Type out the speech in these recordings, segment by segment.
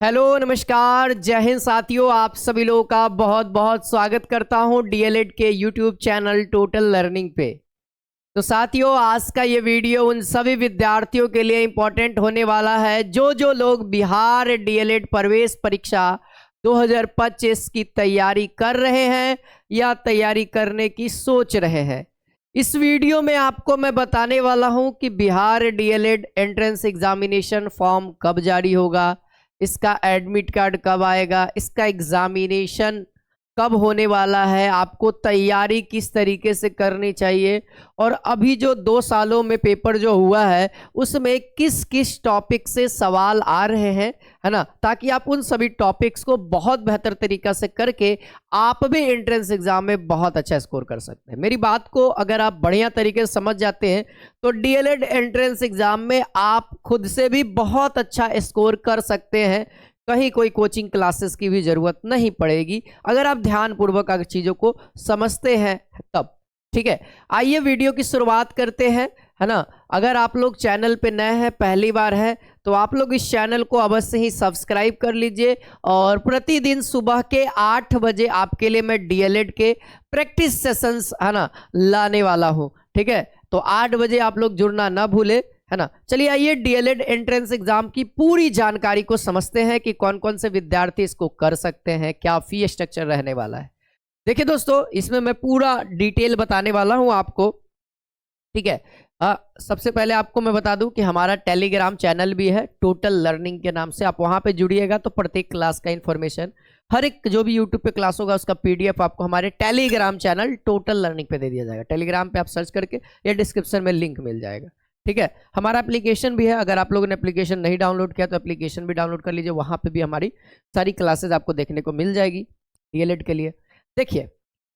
Hello नमस्कार जय हिंद साथियों, आप सभी लोगों का बहुत बहुत स्वागत करता हूं डीएलएड के यूट्यूब चैनल टोटल लर्निंग पे। तो साथियों, आज का ये वीडियो उन सभी विद्यार्थियों के लिए इंपॉर्टेंट होने वाला है जो लोग बिहार डीएलएड प्रवेश परीक्षा 2025 की तैयारी कर रहे हैं या तैयारी करने की सोच रहे हैं। इस वीडियो में आपको मैं बताने वाला हूं कि Bihar DElEd entrance examination form कब जारी होगा, इसका एडमिट कार्ड कब आएगा, इसका एग्जामिनेशन कब होने वाला है, आपको तैयारी किस तरीके से करनी चाहिए और अभी जो 2 सालों में पेपर जो हुआ है उसमें किस किस टॉपिक से सवाल आ रहे हैं, है ना, ताकि आप उन सभी टॉपिक्स को बहुत बेहतर तरीका से करके आप भी एंट्रेंस एग्जाम में बहुत अच्छा स्कोर कर सकते हैं। मेरी बात को अगर आप बढ़िया तरीके से समझ जाते हैं तो डीएलएड एंट्रेंस एग्जाम में आप खुद से भी बहुत अच्छा स्कोर कर सकते हैं। कहीं कोई कोचिंग क्लासेस की भी जरूरत नहीं पड़ेगी अगर आप ध्यानपूर्वक अगर चीजों को समझते हैं तब। ठीक है, आइए वीडियो की शुरुआत करते हैं, है ना। अगर आप लोग चैनल पे नए हैं, पहली बार है, तो आप लोग इस चैनल को अवश्य ही सब्सक्राइब कर लीजिए और प्रतिदिन सुबह के 8 बजे आपके लिए मैं डीएलएड के प्रैक्टिस सेशंस, है ना, लाने वाला हूं। ठीक है, तो 8 बजे आप लोग जुड़ना ना भूले, है ना। चलिए आइए डीएलएड एंट्रेंस एग्जाम की पूरी जानकारी को समझते हैं कि कौन कौन से विद्यार्थी इसको कर सकते हैं, क्या फी स्ट्रक्चर रहने वाला है। देखिए दोस्तों, इसमें मैं पूरा डिटेल बताने वाला हूं आपको। ठीक है, सबसे पहले आपको मैं बता दूं कि हमारा टेलीग्राम चैनल भी है टोटल लर्निंग के नाम से। आप वहां पे जुड़िएगा तो प्रत्येक क्लास का इन्फॉर्मेशन, हर एक जो भी यूट्यूब पे क्लास होगा उसका पीडीएफ आपको हमारे टेलीग्राम चैनल टोटल लर्निंग पे दे दिया जाएगा। टेलीग्राम पे आप सर्च करके या डिस्क्रिप्शन में लिंक मिल जाएगा। ठीक है, हमारा एप्लीकेशन भी है, अगर आप लोगों ने एप्लीकेशन नहीं डाउनलोड किया तो एप्लीकेशन भी डाउनलोड कर लीजिए। वहां पे भी हमारी सारी क्लासेस आपको देखने को मिल जाएगी डीएलएड के लिए। देखिए,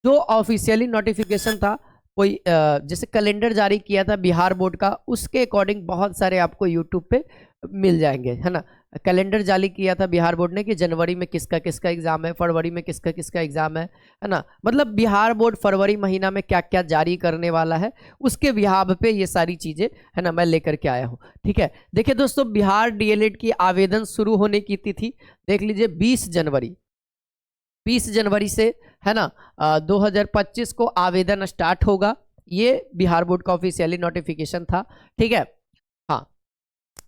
जो ऑफिशियली नोटिफिकेशन था, कोई जैसे कैलेंडर जारी किया था बिहार बोर्ड का, उसके अकॉर्डिंग बहुत सारे आपको यूट्यूब पे मिल जाएंगे, है ना। कैलेंडर जारी किया था बिहार बोर्ड ने कि जनवरी में किसका किसका एग्जाम है, फरवरी में किसका किसका एग्जाम है ना। मतलब बिहार बोर्ड फरवरी महीना में क्या क्या जारी करने वाला है उसके बिहार पे ये सारी चीजें, है ना, मैं लेकर के आया हूँ। ठीक है, देखिए दोस्तों, बिहार डीएलएड की आवेदन शुरू होने की तिथि देख लीजिए 20 जनवरी से, है ना, 2025 को आवेदन स्टार्ट होगा। ये बिहार बोर्ड का ऑफिशियली नोटिफिकेशन था। ठीक है, हाँ,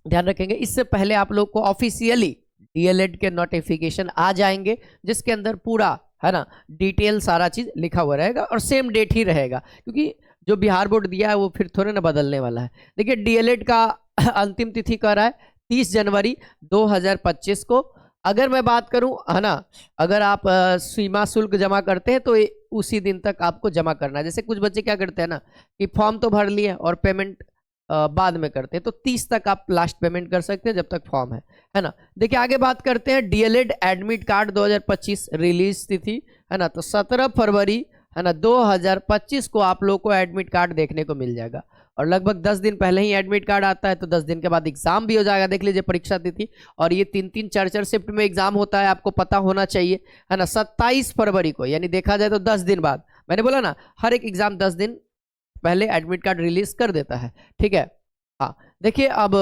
ध्यान रखेंगे इससे पहले आप लोग को ऑफिशियली डीएलएड के नोटिफिकेशन आ जाएंगे जिसके अंदर पूरा, है ना, डिटेल सारा चीज लिखा हुआ रहेगा और सेम डेट ही रहेगा, क्योंकि जो बिहार बोर्ड दिया है वो फिर थोड़े ना बदलने वाला है। देखिए, डीएलएड का अंतिम तिथि कर रहा है 30 जनवरी 2025 को। अगर मैं बात करूं, है ना, अगर आप सीमा शुल्क जमा करते हैं तो उसी दिन तक आपको जमा करना है। जैसे कुछ बच्चे क्या करते हैं ना कि फॉर्म तो भर लिए और पेमेंट बाद में करते हैं, तो 30 तक आप लास्ट पेमेंट कर सकते हैं जब तक फॉर्म है ना। देखिए, आगे बात करते हैं डीएलएड एडमिट कार्ड 2025 रिलीज तिथि, है ना, तो 17 फरवरी, है ना, 2025 को आप लोग को एडमिट कार्ड देखने को मिल जाएगा और लगभग 10 दिन पहले ही एडमिट कार्ड आता है, तो 10 दिन के बाद एग्जाम भी हो जाएगा। देख लीजिए परीक्षा तिथि, और ये 3-3 4-4 शिफ्ट में एग्जाम होता है, आपको पता होना चाहिए, है ना। 27 फरवरी को, यानी देखा जाए तो 10 दिन बाद, मैंने बोला ना हर एक एग्जाम 10 दिन पहले एडमिट कार्ड रिलीज कर देता है। ठीक है, हाँ, देखिए अब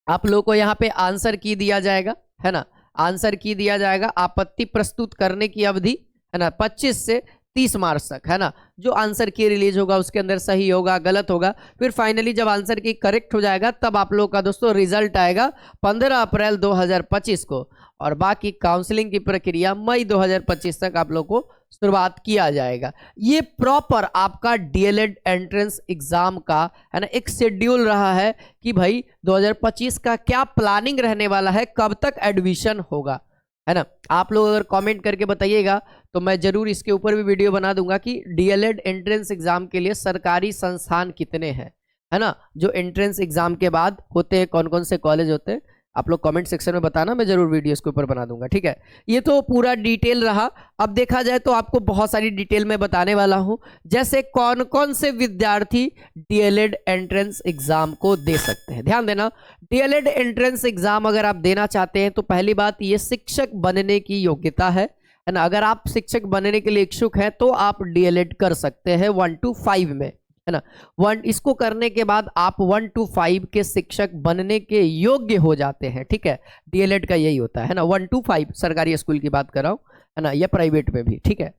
आप लोगों को यहाँ पे आंसर की दिया जाएगा, है ना, आंसर की दिया जाएगा। आपत्ति प्रस्तुत करने की अवधि, है ना, 25 से 30 मार्च तक, है ना। जो आंसर की रिलीज होगा उसके अंदर सही होगा, गलत होगा, फिर फाइनली जब आंसर की करेक्ट हो जाएगा तब आप लोग का दोस्तों रिजल्ट आएगा 15 अप्रैल 2025 को, और बाकी काउंसलिंग की प्रक्रिया मई 2025 तक आप लोग को शुरुआत किया जाएगा। ये प्रॉपर आपका डीएलएड एंट्रेंस एग्जाम का, है ना, एक शेड्यूल रहा है कि भाई 2025 का क्या प्लानिंग रहने वाला है, कब तक एडमिशन होगा, है ना। आप लोग अगर कमेंट करके बताइएगा तो मैं जरूर इसके ऊपर भी वीडियो बना दूंगा कि डीएलएड एंट्रेंस एग्जाम के लिए सरकारी संस्थान कितने हैं, है ना, जो एंट्रेंस एग्जाम के बाद होते हैं, कौन कौन से कॉलेज होते हैं। आप लोग कमेंट सेक्शन में बताना, मैं जरूर वीडियो इसके ऊपर बना दूंगा। ठीक है, ये तो पूरा डिटेल रहा। अब देखा जाए तो आपको बहुत सारी डिटेल में बताने वाला हूं, जैसे कौन कौन से विद्यार्थी डीएलएड एंट्रेंस एग्जाम को दे सकते हैं। ध्यान देना, डीएलएड एंट्रेंस एग्जाम अगर आप देना चाहते हैं तो पहली बात ये शिक्षक बनने की योग्यता है ना। अगर आप शिक्षक बनने के लिए इच्छुक हैं तो आप डीएलएड कर सकते हैं 1 to 5 में, है ना। इसको करने के बाद आप 1 to 5 के शिक्षक बनने के योग्य हो जाते हैं, ठीक है। डीएलएड का यही होता है ना, 1 to 5 सरकारी स्कूल की बात कर रहा हूँ, है ना, या प्राइवेट में भी, ठीक है।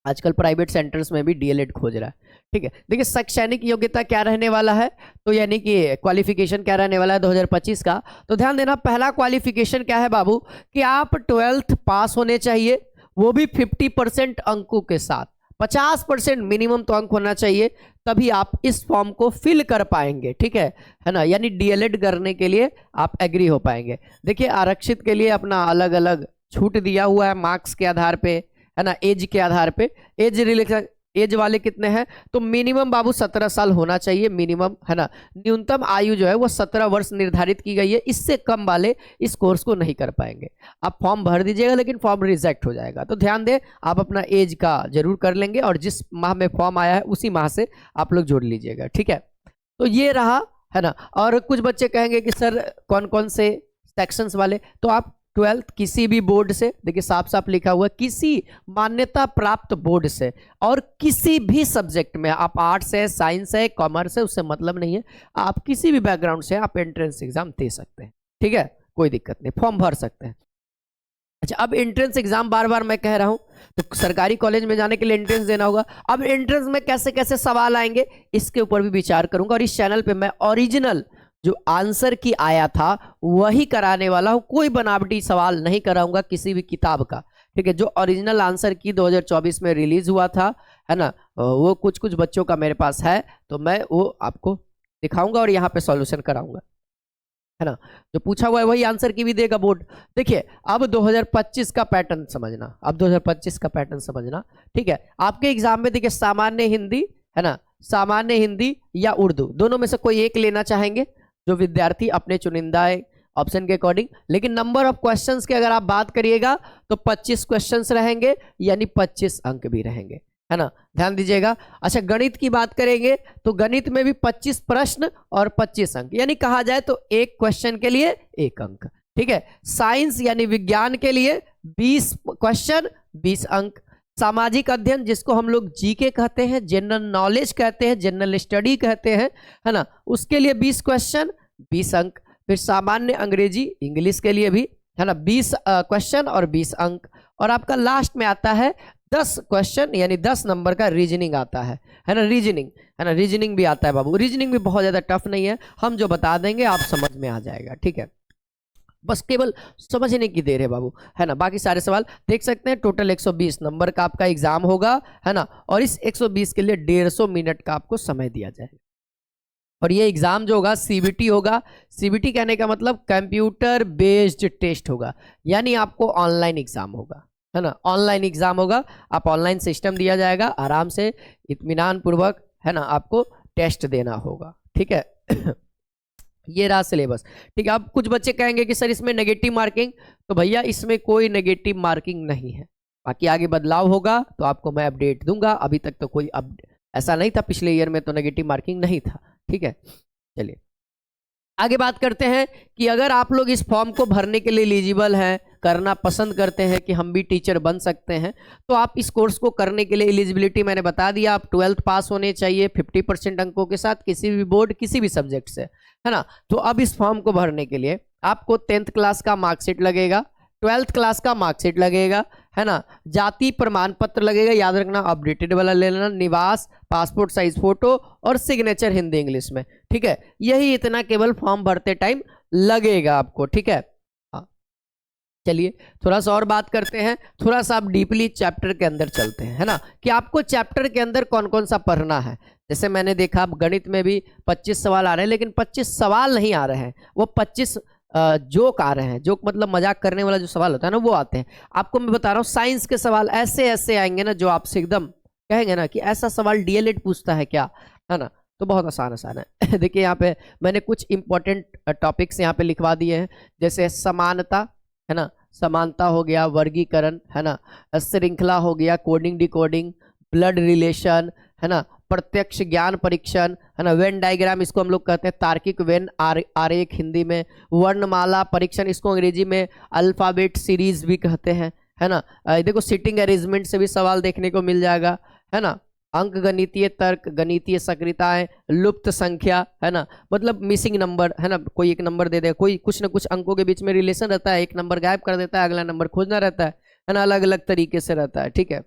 आजकल प्राइवेट सेंटर्स में भी डीएलएड खोज रहा है, ठीक है। देखिए शैक्षणिक योग्यता क्या रहने वाला है, तो यानी कि क्वालिफिकेशन क्या रहने वाला है 2025 का, तो ध्यान देना पहला क्वालिफिकेशन क्या है बाबू, कि आप 12th पास होने चाहिए, वो भी 50% अंकों के साथ। 50% मिनिमम तो अंक होना चाहिए, तभी आप इस फॉर्म को फिल कर पाएंगे, ठीक है ना। यानी डीएलएड करने के लिए आप एग्री हो पाएंगे। देखिए आरक्षित के लिए अपना अलग अलग छूट दिया हुआ है, मार्क्स के आधार पे, है ना, एज के आधार पे। एज वाले कितने हैं, तो मिनिमम बाबू 17 साल होना चाहिए मिनिमम, है ना। न्यूनतम आयु जो है वो 17 वर्ष निर्धारित की गई है, इससे कम वाले इस कोर्स को नहीं कर पाएंगे। आप फॉर्म भर दीजिएगा लेकिन फॉर्म रिजेक्ट हो जाएगा, तो ध्यान दें आप अपना एज का जरूर कर लेंगे, और जिस माह में फॉर्म आया है उसी माह से आप लोग जोड़ लीजिएगा, ठीक है। तो ये रहा, है ना। और कुछ बच्चे कहेंगे कि सर कौन कौन से सेक्शंस वाले, तो आप 12th किसी भी बोर्ड से, देखिए साफ साफ लिखा हुआ किसी मान्यता प्राप्त बोर्ड से, और किसी भी सब्जेक्ट में, आप आर्ट्स है, साइंस है, कॉमर्स है, उससे मतलब नहीं है, आप किसी भी बैकग्राउंड से आप एंट्रेंस एग्जाम दे सकते हैं, ठीक है, कोई दिक्कत नहीं, फॉर्म भर सकते हैं। अच्छा, अब एंट्रेंस एग्जाम बार बार मैं कह रहा हूं, तो सरकारी कॉलेज में जाने के लिए एंट्रेंस देना होगा। अब एंट्रेंस में कैसे कैसे सवाल आएंगे इसके ऊपर भी विचार करूंगा, और इस चैनल पे मैं ओरिजिनल जो आंसर की आया था वही कराने वाला हूं, कोई बनावटी सवाल नहीं कराऊंगा किसी भी किताब का, ठीक है। जो ओरिजिनल आंसर की 2024 में रिलीज हुआ था, है ना, वो कुछ कुछ बच्चों का मेरे पास है, तो मैं वो आपको दिखाऊंगा और यहाँ पे सॉल्यूशन कराऊंगा, है ना। जो पूछा हुआ है वही आंसर की भी देगा बोर्ड। देखिए अब 2025 का पैटर्न समझना, अब 2025 का पैटर्न समझना, ठीक है। आपके एग्जाम में देखिए सामान्य हिंदी, है ना, सामान्य हिंदी या उर्दू, दोनों में से कोई एक लेना चाहेंगे जो विद्यार्थी अपने चुनिंदा ऑप्शन के अकॉर्डिंग। लेकिन नंबर ऑफ क्वेश्चंस की अगर आप बात करिएगा तो 25 क्वेश्चंस रहेंगे, यानी 25 अंक भी रहेंगे, है ना, ध्यान दीजिएगा। अच्छा, गणित की बात करेंगे तो गणित में भी 25 प्रश्न और 25 अंक, यानी कहा जाए तो एक क्वेश्चन के लिए 1 अंक, ठीक है। साइंस यानी विज्ञान के लिए 20 क्वेश्चन 20 अंक। सामाजिक अध्ययन जिसको हम लोग जीके कहते हैं, जनरल नॉलेज कहते हैं, जनरल स्टडी कहते हैं, है ना, उसके लिए 20 क्वेश्चन 20 अंक। फिर सामान्य अंग्रेजी इंग्लिश के लिए भी, है ना, 20 क्वेश्चन और 20 अंक। और आपका लास्ट में आता है 10 क्वेश्चन यानी 10 नंबर का रीजनिंग आता है ना, रीजनिंग, है ना, रीजनिंग भी आता है बाबू। रीजनिंग भी बहुत ज़्यादा टफ नहीं है, हम जो बता देंगे आप समझ में आ जाएगा, ठीक है, बस केवल समझने की देर है बाबू, है ना। बाकी सारे सवाल देख सकते हैं। टोटल 120 नंबर का आपका एग्जाम होगा, है ना, और इस 120 के लिए 150 मिनट का आपको समय दिया जाएगा। और ये एग्जाम जो होगा सीबीटी होगा। सीबीटी कहने का मतलब कंप्यूटर बेस्ड टेस्ट होगा, यानी आपको ऑनलाइन एग्जाम होगा, है ना, ऑनलाइन एग्जाम होगा। आप ऑनलाइन सिस्टम दिया जाएगा, आराम से इत्मीनान पूर्वक, है ना, आपको टेस्ट देना होगा, ठीक है। ये रहा सिलेबस, ठीक है। अब कुछ बच्चे कहेंगे कि सर इसमें नेगेटिव मार्किंग, तो भैया इसमें कोई नेगेटिव मार्किंग नहीं है, बाकी आगे बदलाव होगा तो आपको मैं अपडेट दूंगा। अभी तक तो कोई ऐसा नहीं था, पिछले ईयर में तो नेगेटिव मार्किंग नहीं था, ठीक है। चलिए आगे बात करते हैं कि अगर आप लोग इस फॉर्म को भरने के लिए एलिजिबल हैं, करना पसंद करते हैं कि हम भी टीचर बन सकते हैं, तो आप इस कोर्स को करने के लिए एलिजिबिलिटी मैंने बता दिया। आप 12th पास होने चाहिए 50% अंकों के साथ, किसी भी बोर्ड किसी भी सब्जेक्ट से, है ना। तो अब इस फॉर्म को भरने के लिए आपको 10th क्लास का मार्कशीट लगेगा, 12th क्लास का मार्कशीट लगेगा, है ना, जाति प्रमाण पत्र लगेगा, याद रखना अपडेटेड वाला ले लेना, निवास, पासपोर्ट साइज फोटो और सिग्नेचर हिंदी इंग्लिश में, ठीक है। यही इतना केवल फॉर्म भरते टाइम लगेगा आपको, ठीक है। चलिए थोड़ा सा और बात करते हैं, थोड़ा सा आप डीपली चैप्टर के अंदर चलते हैं, है ना, कि आपको चैप्टर के अंदर कौन कौन सा पढ़ना है। जैसे मैंने देखा अब गणित में भी 25 सवाल आ रहे हैं, लेकिन 25 सवाल नहीं आ रहे हैं, वो 25 जोक आ रहे हैं। जोक मतलब मजाक करने वाला जो सवाल होता है ना, वो आते हैं। आपको मैं बता रहा हूँ साइंस के सवाल ऐसे ऐसे आएंगे ना, जो आपसे एकदम कहेंगे ना कि ऐसा सवाल डीएलएड पूछता है क्या, है ना, तो बहुत आसान आसान है। देखिए यहाँ पे मैंने कुछ इंपॉर्टेंट टॉपिक्स यहाँ पे लिखवा दिए हैं, जैसे समानता, है ना, समानता हो गया, वर्गीकरण, है ना, श्रृंखला हो गया, कोडिंग डिकोडिंग, ब्लड रिलेशन, है ना, प्रत्यक्ष ज्ञान परीक्षण, है ना, वेन डायग्राम इसको हम लोग कहते हैं, तार्किक वेन आरेख हिंदी में, वर्णमाला परीक्षण इसको अंग्रेजी में अल्फाबेट सीरीज भी कहते हैं, है ना। देखो सिटिंग अरेंजमेंट से भी सवाल देखने को मिल जाएगा, है ना। अंक गणितीय तर्क, गणितीय सक्रियताएं, लुप्त संख्या, है ना, मतलब मिसिंग नंबर, है ना, कोई एक नंबर दे दे, कोई कुछ ना कुछ अंकों के बीच में रिलेशन रहता है, एक नंबर गायब कर देता है, अगला नंबर खोजना रहता है ना, अलग अलग तरीके से रहता है। ठीक है,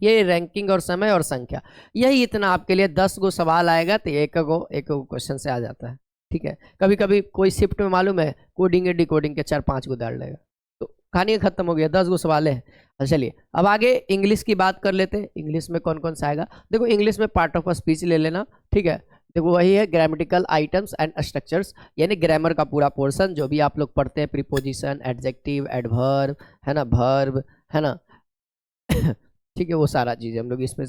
ये रैंकिंग और समय और संख्या, यही इतना आपके लिए 10 गो सवाल आएगा तो एक गो क्वेश्चन से आ जाता है। ठीक है, कभी कभी कोई शिफ्ट में मालूम है कोडिंग या डिकोडिंग के 4-5 गो डाल लेगा तो कहानी खत्म हो गया, 10 गो सवाल है। चलिए अब आगे इंग्लिश की बात कर लेते हैं। इंग्लिश में कौन कौन सा आएगा, देखो इंग्लिश में पार्ट ऑफ स्पीच ले लेना। ठीक है, देखो वही है ग्रामेटिकल आइटम्स एंड स्ट्रक्चर्स, यानी ग्रामर का पूरा पोर्शन जो भी आप लोग पढ़ते हैं, प्रीपोजिशन, एडजेक्टिव, एडवर्ब, है ना, वर्ब, है ना ठीक है, वो सारा चीज़ हम लोग इसमें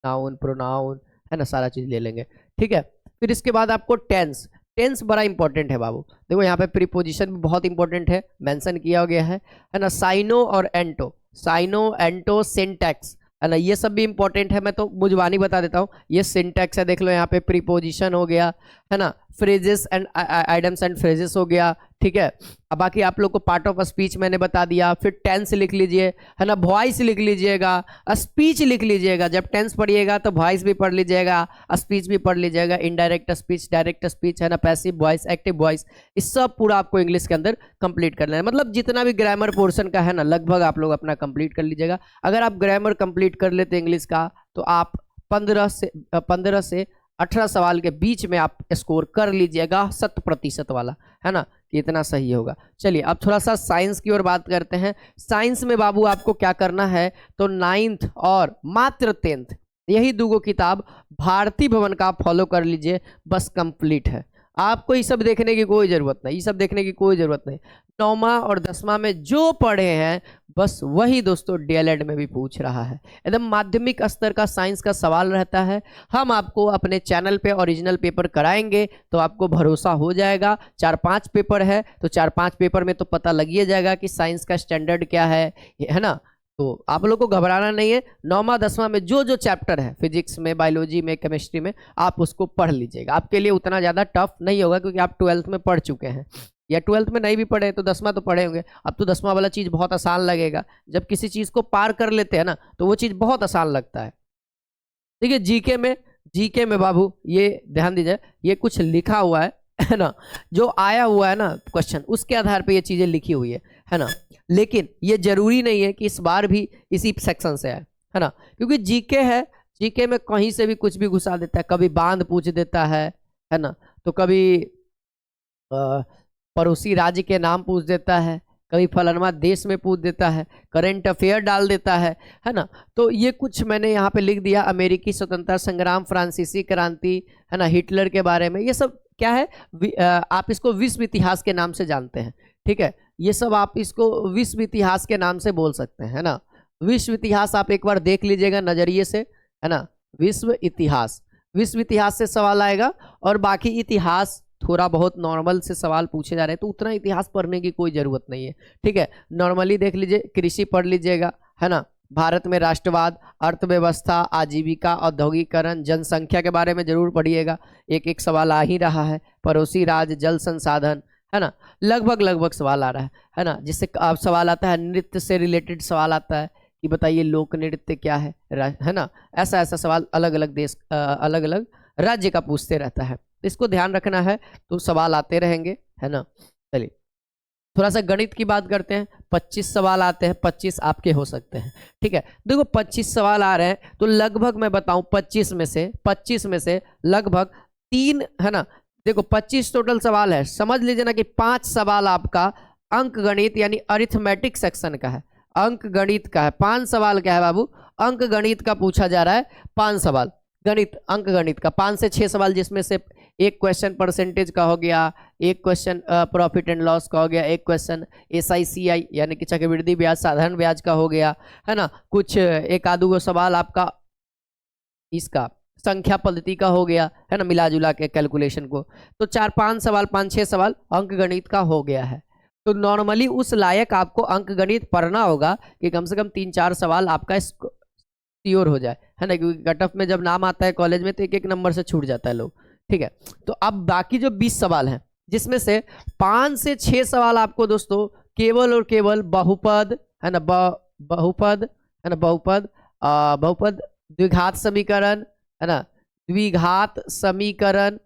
नाउन, प्रोनाउन, है ना, सारा चीज़ ले लेंगे। ठीक है, फिर इसके बाद आपको टेंस, टेंस बड़ा इंपॉर्टेंट है बाबू। देखो यहाँ पे प्रीपोजिशन भी बहुत इंपॉर्टेंट है, मेंशन किया गया है ना, साइनो और एंटो, साइनो एंटो सिंटैक्स, है ना, ये सब भी इंपॉर्टेंट है। मैं तो बुझवानी बता देता हूँ, ये सिंटैक्स है, देख लो यहाँ पे प्रीपोजिशन हो गया, है ना, phrases and items and phrases हो गया। ठीक है, अब बाकी आप लोग को पार्ट ऑफ स्पीच मैंने बता दिया, फिर टेंस लिख लीजिए, है ना, वॉइस लिख लीजिएगा, स्पीच लिख लीजिएगा, जब टेंस पढ़िएगा तो वॉइस भी पढ़ लीजिएगा, स्पीच भी पढ़ लीजिएगा, इनडायरेक्ट स्पीच, डायरेक्ट स्पीच, है ना, पैसिव वॉइस, एक्टिव वॉइस, इस सब पूरा आपको इंग्लिश के अंदर कंप्लीट करना है। मतलब जितना भी ग्रामर पोर्शन का है ना, लगभग आप लोग अपना कंप्लीट कर लीजिएगा। अगर आप ग्रामर कंप्लीट कर लेते इंग्लिश का तो आप 15 से 18 सवाल के बीच में आप स्कोर कर लीजिएगा, 100% वाला, है ना, कि इतना सही होगा। चलिए अब थोड़ा सा साइंस की ओर बात करते हैं। साइंस में बाबू आपको क्या करना है, तो 9th और मात्र 10th यही 2 गो किताब भारती भवन का फॉलो कर लीजिए, बस कंप्लीट है। आपको ये सब देखने की कोई ज़रूरत नहीं, ये सब देखने की कोई ज़रूरत नहीं। 9वां और 10वां में जो पढ़े हैं बस वही दोस्तों डीएलएड में भी पूछ रहा है, एकदम माध्यमिक स्तर का साइंस का सवाल रहता है। हम आपको अपने चैनल पे ओरिजिनल पेपर कराएंगे तो आपको भरोसा हो जाएगा। 4-5 पेपर है तो 4-5 पेपर में तो पता लग ही जाएगा कि साइंस का स्टैंडर्ड क्या है ना। तो आप लोग को घबराना नहीं है। 9वां 10वां में जो जो चैप्टर है, फिजिक्स में, बायोलॉजी में, केमिस्ट्री में, आप उसको पढ़ लीजिएगा। आपके लिए उतना ज़्यादा टफ नहीं होगा क्योंकि आप 12th में पढ़ चुके हैं, या 12th में नहीं भी पढ़े तो 10वां तो पढ़े होंगे। अब तो 10वां वाला चीज़ बहुत आसान लगेगा। जब किसी चीज़ को पार कर लेते हैं ना तो वो चीज़ बहुत आसान लगता है। देखिए जीके में बाबू ये ध्यान दीजिए, ये कुछ लिखा हुआ है ना, जो आया हुआ है ना क्वेश्चन, उसके आधार पे ये चीज़ें लिखी हुई है ना। लेकिन ये जरूरी नहीं है कि इस बार भी इसी सेक्शन से आए, है ना, क्योंकि जीके है, जीके में कहीं से भी कुछ भी घुसा देता है। कभी बांध पूछ देता है ना, तो कभी पड़ोसी राज्य के नाम पूछ देता है, कभी फलाना देश में पूछ देता है, करंट अफेयर डाल देता है ना। तो ये कुछ मैंने यहाँ पे लिख दिया, अमेरिकी स्वतंत्रता संग्राम, फ्रांसीसी क्रांति, है ना, हिटलर के बारे में। ये सब क्या है, आप इसको विश्व इतिहास के नाम से जानते हैं। ठीक है, ये सब आप इसको विश्व इतिहास के नाम से बोल सकते हैं, है ना। विश्व इतिहास आप एक बार देख लीजिएगा नजरिए से, है ना, विश्व इतिहास से सवाल आएगा। और बाकी इतिहास थोड़ा बहुत नॉर्मल से सवाल पूछे जा रहे हैं तो उतना इतिहास पढ़ने की कोई ज़रूरत नहीं है। ठीक है, नॉर्मली देख लीजिए, कृषि पढ़ लीजिएगा, है ना, भारत में राष्ट्रवाद, अर्थव्यवस्था, आजीविका, औद्योगिकरण, जनसंख्या के बारे में जरूर पढ़िएगा, एक एक सवाल आ ही रहा है। पड़ोसी राज्य, जल संसाधन, है ना, लगभग सवाल आ रहा है ना। जिससे अब सवाल आता है नृत्य से रिलेटेड सवाल आता है कि बताइए लोक नृत्य क्या है ना। ऐसा सवाल अलग अलग देश, अलग अलग राज्य का पूछते रहता है, इसको ध्यान रखना है, तो सवाल आते रहेंगे, है ना। चलिए थोड़ा सा गणित की बात करते हैं। 25 सवाल आते हैं, 25 आपके हो सकते हैं। ठीक है, देखो 25 सवाल आ रहे हैं तो लगभग मैं बताऊं 25 में से लगभग 3, है ना, देखो 25 टोटल सवाल है, समझ लीजिए ना कि 5 सवाल आपका अंक गणित यानी अरिथमेटिक सेक्शन का है, अंक गणित का है। 5 सवाल क्या है बाबू, अंक गणित का पूछा जा रहा है। 5 सवाल गणित, अंक गणित का 5 से 6 सवाल, जिसमें से एक क्वेश्चन परसेंटेज का हो गया, एक क्वेश्चन प्रॉफिट एंड लॉस का हो गया, एक क्वेश्चन SICI यानी कि चक्रवृद्धि ब्याज, साधारण ब्याज का हो गया, है ना। कुछ एक आधो गो सवाल आपका इसका संख्या पद्धति का हो गया, है ना, मिला जुला के कैलकुलेशन को। तो 4-5 सवाल, 5-6 सवाल अंक गणित का हो गया है। तो नॉर्मली उस लायक आपको अंक गणित पढ़ना होगा कि कम से कम 3-4 सवाल आपका श्योर हो जाए, है ना, क्योंकि कट ऑफ में जब नाम आता है कॉलेज में तो एक नंबर से छूट जाता है लोग। ठीक है, तो अब बाकी जो 20 सवाल हैं, जिसमें से 5 से 6 सवाल आपको दोस्तों केवल और केवल बहुपद, है ना, बहुपद द्विघात समीकरण, है ना, द्विघात समीकरण,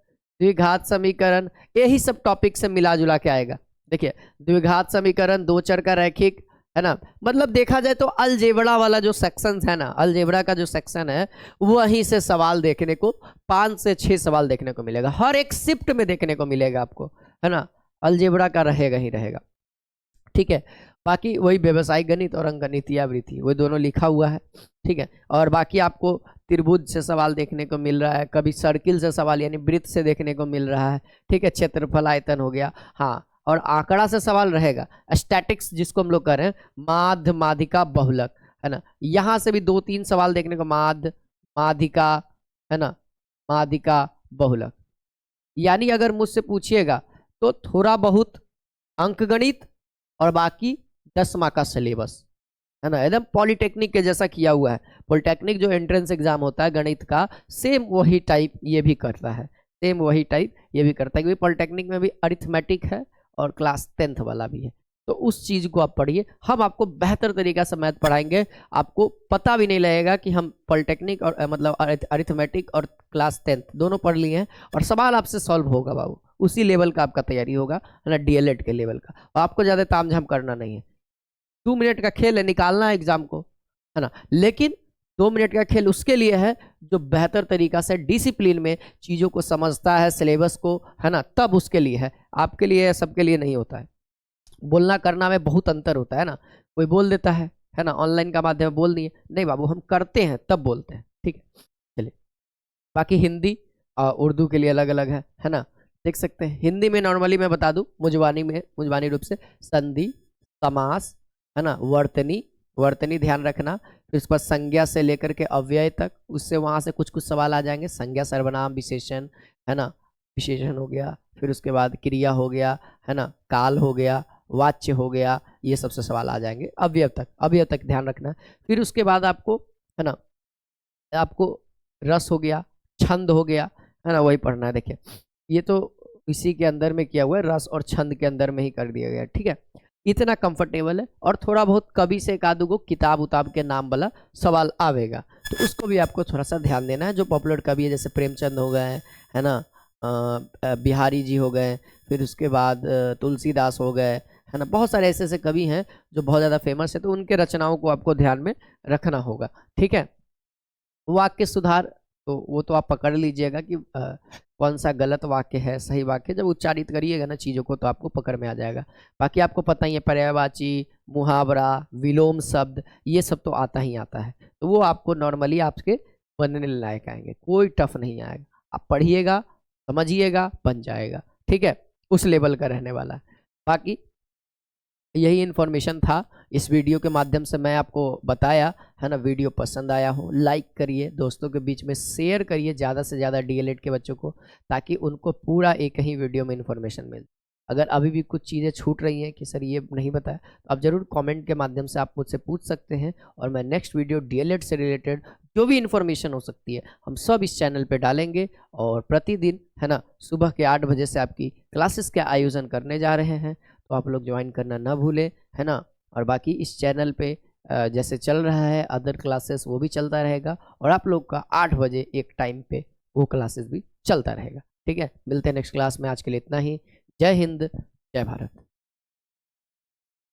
द्विघात समीकरण, यही सब टॉपिक से मिला जुला के आएगा। देखिए द्विघात समीकरण, दो चर का रैखिक, है ना, मतलब देखा जाए तो अलजेब्रा वाला जो सेक्शन है ना, अलजेब्रा का जो सेक्शन है वहीं से सवाल देखने को 5 से 6 सवाल देखने को मिलेगा, हर एक शिफ्ट में देखने को मिलेगा आपको, है ना, अलजेब्रा का रहेगा ही रहेगा। ठीक है, बाकी वही व्यवसायिक गणित और अंकगणितीय वृत्ति वो दोनों लिखा हुआ है। ठीक है, और बाकी आपको त्रिभुज से सवाल देखने को मिल रहा है, कभी सर्किल से सवाल यानी वृत्त से देखने को मिल रहा है। ठीक है, क्षेत्रफल आयतन हो गया, हाँ, और आंकड़ा से सवाल रहेगा, स्टैटिक्स जिसको हम लोग कर रहे हैं, माध्य माध्यिका बहुलक, है ना, यहाँ से भी 2-3 सवाल देखने को, माध्य माध्यिका, है ना, माध्यिका बहुलक। यानी अगर मुझसे पूछिएगा तो थोड़ा बहुत अंकगणित और बाकी 10 मार्क का सिलेबस, है ना, एकदम पॉलिटेक्निक के जैसा किया हुआ है। पॉलिटेक्निक जो एंट्रेंस एग्जाम होता है गणित का, सेम वही टाइप ये भी करता है, सेम वही टाइप ये भी करता है, क्योंकि पॉलिटेक्निक में भी अरिथमेटिक है और क्लास 10th वाला भी है, तो उस चीज को आप पढ़िए। हम आपको बेहतर तरीका से मैथ पढ़ाएंगे, आपको पता भी नहीं लगेगा कि हम पॉलिटेक्निक और मतलब अरिथमेटिक और क्लास 10th दोनों पढ़ लिए हैं, और सवाल आपसे सॉल्व होगा बाबू, उसी लेवल का आपका तैयारी होगा, है ना, डीएलएड के लेवल का। और आपको ज़्यादा तामझाम करना नहीं है, 2 मिनट का खेल है, निकालना है एग्जाम को, है ना, लेकिन 2 मिनट का खेल उसके लिए है जो बेहतर तरीका से डिसिप्लिन में चीज़ों को समझता है, सिलेबस को, है ना, तब उसके लिए है, आपके लिए, सबके लिए नहीं होता है। बोलना करना में बहुत अंतर होता है ना, कोई बोल देता है ना, ऑनलाइन का माध्यम बोल दिए, नहीं बाबू हम करते हैं तब बोलते हैं। ठीक है, चलिए, बाकी हिंदी और उर्दू के लिए अलग अलग है ना, देख सकते हैं। हिंदी में नॉर्मली मैं बता दूं, मुजबानी रूप से संधि, समास, है ना, वर्तनी, वर्तनी ध्यान रखना, फिर उस पर संज्ञा से लेकर के अव्यय तक, उससे वहां से कुछ कुछ सवाल आ जाएंगे, संज्ञा, सर्वनाम, विशेषण, है ना, विशेषण हो गया, फिर उसके बाद क्रिया हो गया, है ना, काल हो गया, वाच्य हो गया, ये सबसे सवाल आ जाएंगे, अवयव तक ध्यान रखना। फिर उसके बाद आपको, है ना, आपको रस हो गया, छंद हो गया, है ना, वही पढ़ना है। देखिए ये तो इसी के अंदर में किया हुआ है, रस और छंद के अंदर में ही कर दिया गया। ठीक है, इतना कंफर्टेबल है, और थोड़ा बहुत कवि से एक आधो को किताब उताब के नाम वाला सवाल आवेगा, तो उसको भी आपको थोड़ा सा ध्यान देना है। जो पॉपुलर कवि है जैसे प्रेमचंद हो गए, है ना, बिहारी जी हो गए, फिर उसके बाद तुलसीदास हो गए, है ना, बहुत सारे ऐसे ऐसे कवि हैं जो बहुत ज़्यादा फेमस है, तो उनके रचनाओं को आपको ध्यान में रखना होगा। ठीक है, वाक्य सुधार, तो वो तो आप पकड़ लीजिएगा कि कौन सा गलत वाक्य है, सही वाक्य, जब उच्चारित करिएगा ना चीज़ों को तो आपको पकड़ में आ जाएगा। बाकी आपको पता ही है, पर्यायवाची, मुहावरा, विलोम शब्द, ये सब तो आता ही आता है, तो वो आपको नॉर्मली आपके बनने लायक आएंगे, कोई टफ नहीं आएगा, आप पढ़िएगा, समझिएगा, बन जाएगा। ठीक है, उस लेवल का रहने वाला है। बाकी यही इन्फॉर्मेशन था, इस वीडियो के माध्यम से मैं आपको बताया, है ना। वीडियो पसंद आया हो लाइक करिए, दोस्तों के बीच में शेयर करिए ज़्यादा से ज़्यादा डीएलएड के बच्चों को, ताकि उनको पूरा एक ही वीडियो में इन्फॉर्मेशन मिले। अगर अभी भी कुछ चीज़ें छूट रही हैं कि सर ये नहीं बताया, तो आप ज़रूर कमेंट के माध्यम से आप मुझसे पूछ सकते हैं, और मैं नेक्स्ट वीडियो डीएलएड से रिलेटेड जो भी इन्फॉर्मेशन हो सकती है हम सब इस चैनल पे डालेंगे। और प्रतिदिन, है ना, सुबह के 8 बजे से आपकी क्लासेस का आयोजन करने जा रहे हैं, तो आप लोग ज्वाइन करना ना भूलें, है ना। और बाकी इस चैनल पे जैसे चल रहा है अदर क्लासेस, वो भी चलता रहेगा, और आप लोग का 8 बजे एक टाइम पे वो क्लासेस भी चलता रहेगा। ठीक है, मिलते हैं नेक्स्ट क्लास में, आज के लिए इतना ही। जय हिंद, जय भारत।